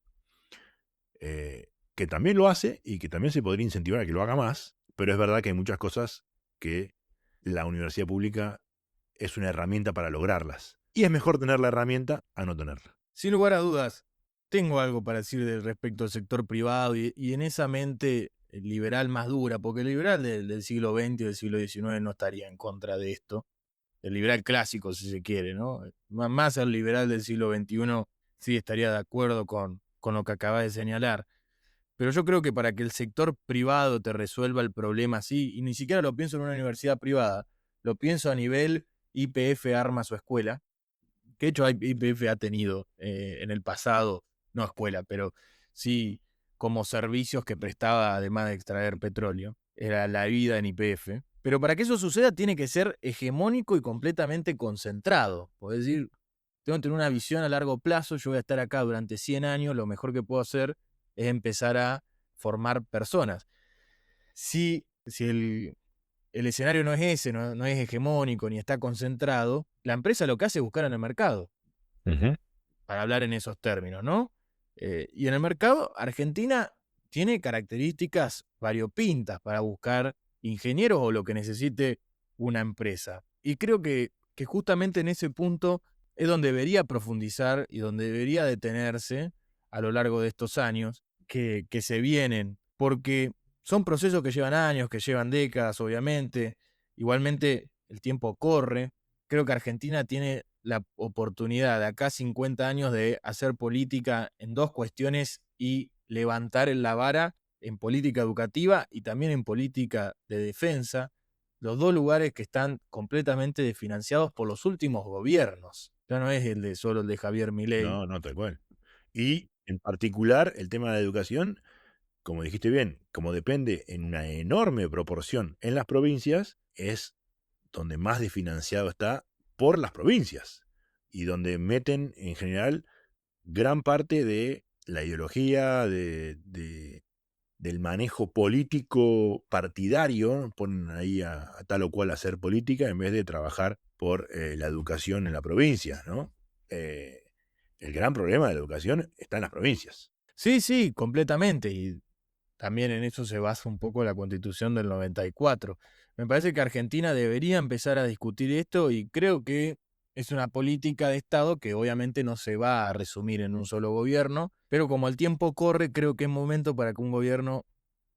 Que también lo hace y que también se podría incentivar a que lo haga más, pero es verdad que hay muchas cosas que la universidad pública es una herramienta para lograrlas. Y es mejor tener la herramienta a no tenerla. Sin lugar a dudas, tengo algo para decir respecto al sector privado y en esa mente liberal más dura, porque el liberal del siglo XX o del siglo XIX no estaría en contra de esto. El liberal clásico, si se quiere, ¿no? Más el liberal del siglo XXI sí estaría de acuerdo con lo que acabas de señalar. Pero yo creo que para que el sector privado te resuelva el problema así, y ni siquiera lo pienso en una universidad privada, lo pienso a nivel YPF arma su escuela, que de hecho YPF ha tenido en el pasado, no escuela, pero sí como servicios que prestaba además de extraer petróleo. era la vida en YPF. Pero para que eso suceda tiene que ser hegemónico y completamente concentrado. Podés decir, tengo que tener una visión a largo plazo, yo voy a estar acá durante 100 años, lo mejor que puedo hacer es empezar a formar personas. Si el escenario no es ese, no es hegemónico ni está concentrado, la empresa lo que hace es buscar en el mercado, Ujú. para hablar en esos términos, ¿no? Y en el mercado, Argentina tiene características variopintas para buscar ingenieros o lo que necesite una empresa. Y creo que justamente en ese punto es donde debería profundizar y donde debería detenerse a lo largo de estos años que se vienen, porque son procesos que llevan años, que llevan décadas, obviamente. Igualmente, el tiempo corre. Creo que Argentina tiene la oportunidad de acá a 50 años de hacer política en dos cuestiones y levantar la vara en política educativa y también en política de defensa, los dos lugares que están completamente desfinanciados por los últimos gobiernos. Ya no es solo el de Javier Milei. No, no, tal cual. Y en particular el tema de la educación, como dijiste bien, como depende en una enorme proporción en las provincias, es donde más desfinanciado está por las provincias y donde meten en general gran parte de la ideología, del manejo político partidario, ponen ahí a tal o cual a hacer política en vez de trabajar por la educación en la provincia, ¿no? Eh, el gran problema de la educación está en las provincias. Sí, sí, completamente. Y también en eso se basa un poco la Constitución del 94. Me parece que Argentina debería empezar a discutir esto y creo que es una política de Estado que obviamente no se va a resumir en un solo gobierno, pero como el tiempo corre, creo que es momento para que un gobierno,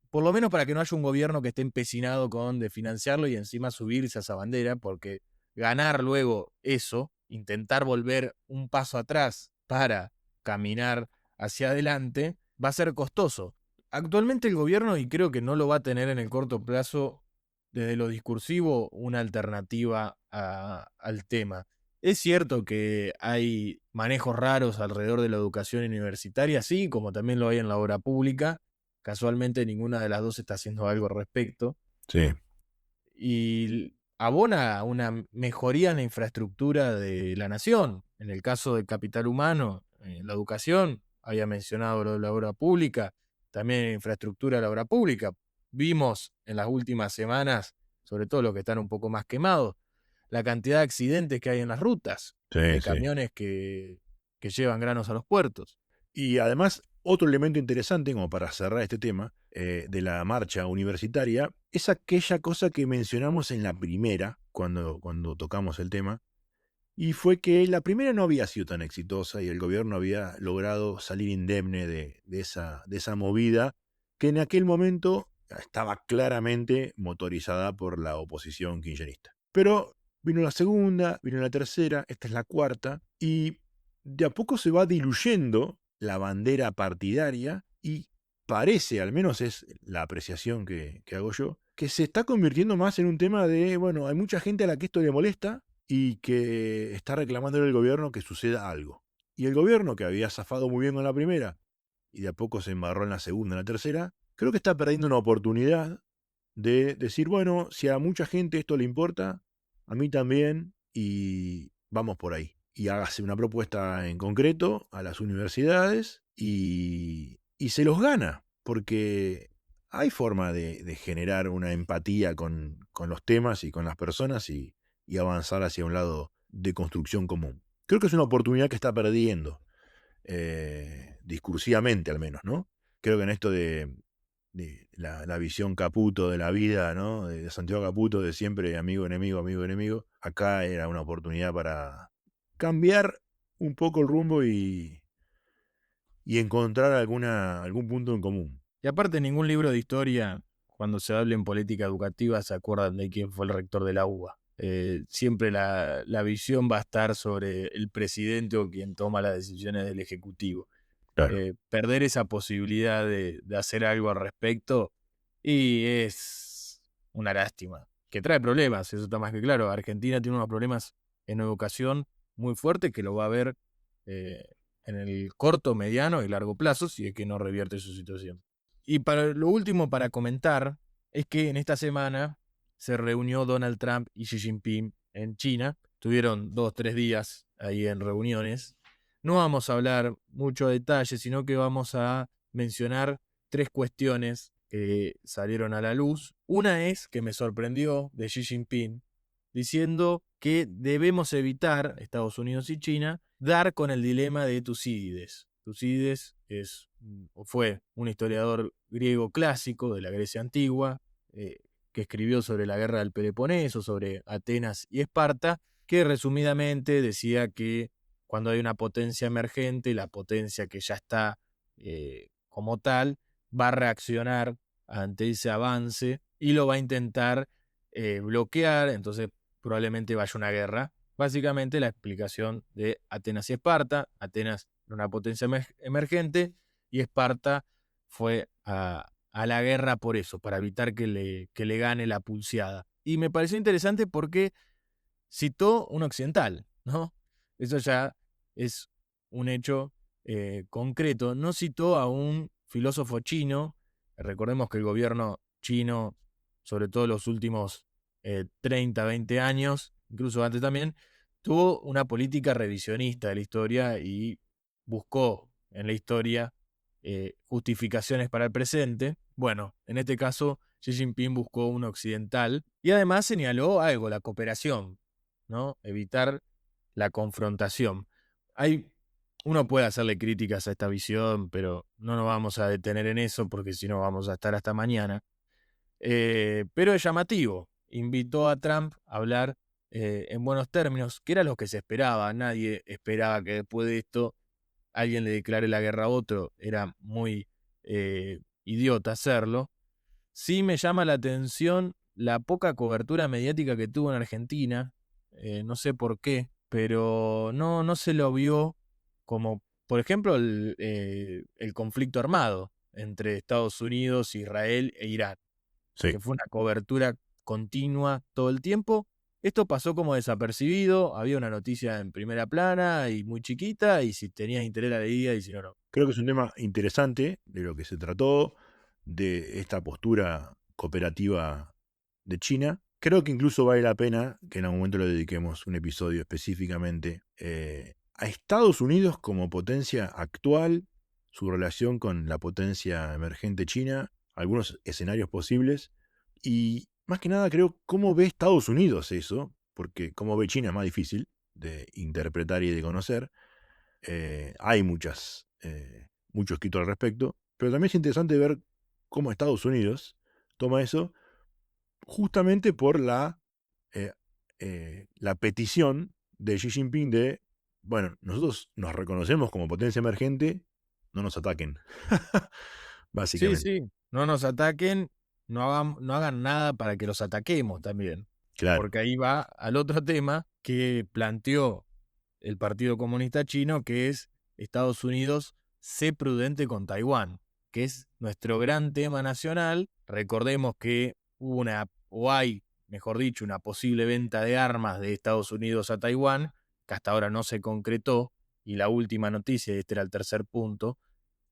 por lo menos para que no haya un gobierno que esté empecinado con desfinanciarlo y encima subirse a esa bandera, porque ganar luego eso, intentar volver un paso atrás para caminar hacia adelante, va a ser costoso. Actualmente el gobierno, y creo que no lo va a tener en el corto plazo, desde lo discursivo, una alternativa al tema. Es cierto que hay manejos raros alrededor de la educación universitaria, sí, como también lo hay en la obra pública. Casualmente ninguna de las dos está haciendo algo al respecto. Sí, Y abona a una mejoría en la infraestructura de la nación. En el caso del capital humano, en la educación, había mencionado lo de la obra pública, también en infraestructura de la obra pública. Vimos en las últimas semanas, sobre todo los que están un poco más quemados, la cantidad de accidentes que hay en las rutas, sí, de sí. camiones que llevan granos a los puertos. Y además, otro elemento interesante, como para cerrar este tema, de la marcha universitaria, es aquella cosa que mencionamos en la primera, cuando tocamos el tema, y fue que la primera no había sido tan exitosa y el gobierno había logrado salir indemne de esa movida que en aquel momento estaba claramente motorizada por la oposición kirchnerista. Pero vino la segunda, vino la tercera, esta es la cuarta, y de a poco se va diluyendo la bandera partidaria y parece, al menos es la apreciación que hago yo, que se está convirtiendo más en un tema de, bueno, hay mucha gente a la que esto le molesta y que está reclamándole al gobierno que suceda algo. Y el gobierno, que había zafado muy bien con la primera y de a poco se embarró en la segunda, en la tercera, creo que está perdiendo una oportunidad de decir, bueno, si a mucha gente esto le importa, a mí también, y vamos por ahí. Y hágase una propuesta en concreto a las universidades y se los gana, porque hay forma de generar una empatía con los temas y con las personas y avanzar hacia un lado de construcción común. Creo que es una oportunidad que está perdiendo, discursivamente al menos, ¿no? Creo que en esto de la visión Caputo de la vida, ¿no? De Santiago Caputo, de siempre amigo, enemigo, amigo, enemigo, acá era una oportunidad para cambiar un poco el rumbo y encontrar algún punto en común. Y aparte, ningún libro de historia, cuando se habla en política educativa, se acuerdan de quién fue el rector de la UBA. Siempre la visión va a estar sobre el presidente o quien toma las decisiones del Ejecutivo. Claro. Perder esa posibilidad de hacer algo al respecto y es una lástima, que trae problemas, eso está más que claro. Argentina tiene unos problemas en educación muy fuertes que lo va a ver eh, en el corto, mediano y largo plazo si es que no revierte su situación. Y para lo último, para comentar, es que en esta semana se reunió Donald Trump y Xi Jinping en China. Tuvieron 2-3 días ahí en reuniones. No vamos a hablar mucho de detalle, sino que vamos a mencionar 3 cuestiones que salieron a la luz. Una es que me sorprendió de Xi Jinping, diciendo que debemos evitar, Estados Unidos y China, dar con el dilema de Tucídides. Tucídides fue un historiador griego clásico de la Grecia antigua, que escribió sobre la guerra del Peloponeso, sobre Atenas y Esparta, que resumidamente decía que cuando hay una potencia emergente, la potencia que ya está como tal, va a reaccionar ante ese avance y lo va a intentar bloquear, entonces probablemente vaya una guerra. Básicamente la explicación de Atenas y Esparta. Atenas era una potencia emergente y Esparta fue a la guerra por eso, para evitar que le gane la pulseada. Y me pareció interesante porque citó un occidental, ¿no? Eso ya es un hecho concreto. No citó a un filósofo chino. Recordemos que el gobierno chino, sobre todo los últimos 30, 20 años, incluso antes también, tuvo una política revisionista de la historia y buscó en la historia justificaciones para el presente. Bueno, en este caso, Xi Jinping buscó un occidental y además señaló algo, la cooperación, ¿no? Evitar la confrontación. Uno puede hacerle críticas a esta visión, pero no nos vamos a detener en eso porque si no vamos a estar hasta mañana. Pero es llamativo. Invitó a Trump a hablar en buenos términos, que era lo que se esperaba. Nadie esperaba que después de esto alguien le declare la guerra a otro. Era muy idiota hacerlo. Sí me llama la atención la poca cobertura mediática que tuvo en Argentina. No sé por qué, pero no se lo vio como, por ejemplo, el conflicto armado entre Estados Unidos, Israel e Irán, Sí. que fue una cobertura continua todo el tiempo. Esto pasó como desapercibido, había una noticia en primera plana y muy chiquita, y si tenías interés la leía y si no, no. Creo que es un tema interesante de lo que se trató, de esta postura cooperativa de China. Creo que incluso vale la pena que en algún momento le dediquemos un episodio específicamente a Estados Unidos como potencia actual, su relación con la potencia emergente China, algunos escenarios posibles, y más que nada creo cómo ve Estados Unidos eso, porque cómo ve China es más difícil de interpretar y de conocer. Hay muchos escritos al respecto, pero también es interesante ver cómo Estados Unidos toma eso justamente por la petición de Xi Jinping de, bueno, nosotros nos reconocemos como potencia emergente, no nos ataquen, Sí, básicamente. sí, no nos ataquen, no hagan nada para que los ataquemos también. Claro, Porque ahí va al otro tema que planteó el Partido Comunista Chino, que es Estados Unidos, sé prudente con Taiwán, que es nuestro gran tema nacional. Recordemos que hubo o hay, mejor dicho, una posible venta de armas de Estados Unidos a Taiwán, que hasta ahora no se concretó, y la última noticia, y este era el tercer punto,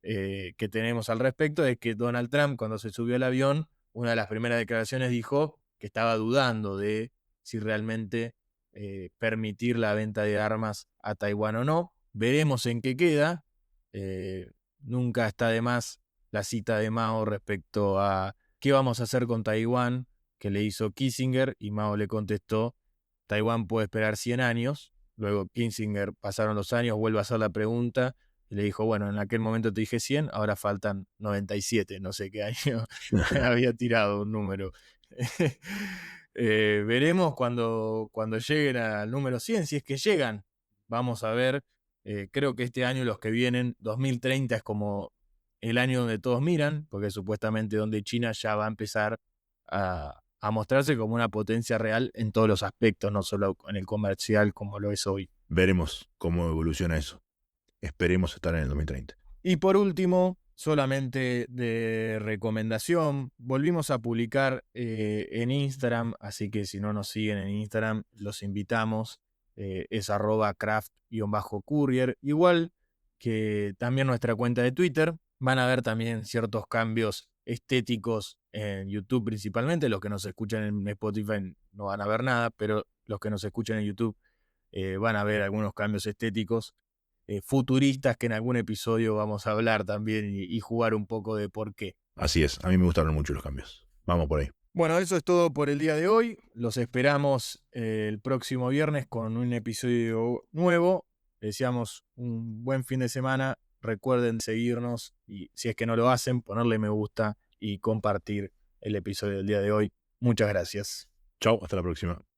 que tenemos al respecto, es que Donald Trump, cuando se subió al avión, una de las primeras declaraciones dijo que estaba dudando de si realmente permitir la venta de armas a Taiwán o no. Veremos en qué queda. Nunca está de más la cita de Mao respecto a qué vamos a hacer con Taiwán, que le hizo Kissinger, y Mao le contestó, Taiwán puede esperar 100 años. Luego Kissinger, pasaron los años, vuelve a hacer la pregunta y le dijo, bueno, en aquel momento te dije 100, ahora faltan 97, no sé qué año había tirado un número. Veremos cuando lleguen al número 100, si es que llegan. Vamos a ver, creo que este año y los que vienen, 2030 es como el año donde todos miran, porque supuestamente donde China ya va a empezar a mostrarse como una potencia real en todos los aspectos, no solo en el comercial como lo es hoy. veremos cómo evoluciona eso. Esperemos estar en el 2030. Y por último, solamente de recomendación, volvimos a publicar en Instagram, así que si no nos siguen en Instagram, los invitamos. Es @craft_courier. Igual que también nuestra cuenta de Twitter. Van a ver también ciertos cambios estéticos en YouTube principalmente. Los que nos escuchan en Spotify no van a ver nada, pero los que nos escuchan en YouTube van a ver algunos cambios estéticos futuristas que en algún episodio vamos a hablar también y jugar un poco de por qué. Así es, a mí me gustaron mucho los cambios. Vamos por ahí. Bueno, eso es todo por el día de hoy. Los esperamos el próximo viernes con un episodio nuevo. Deseamos un buen fin de semana. Recuerden seguirnos y si es que no lo hacen, ponerle me gusta y compartir el episodio del día de hoy. Muchas gracias. Chau, hasta la próxima.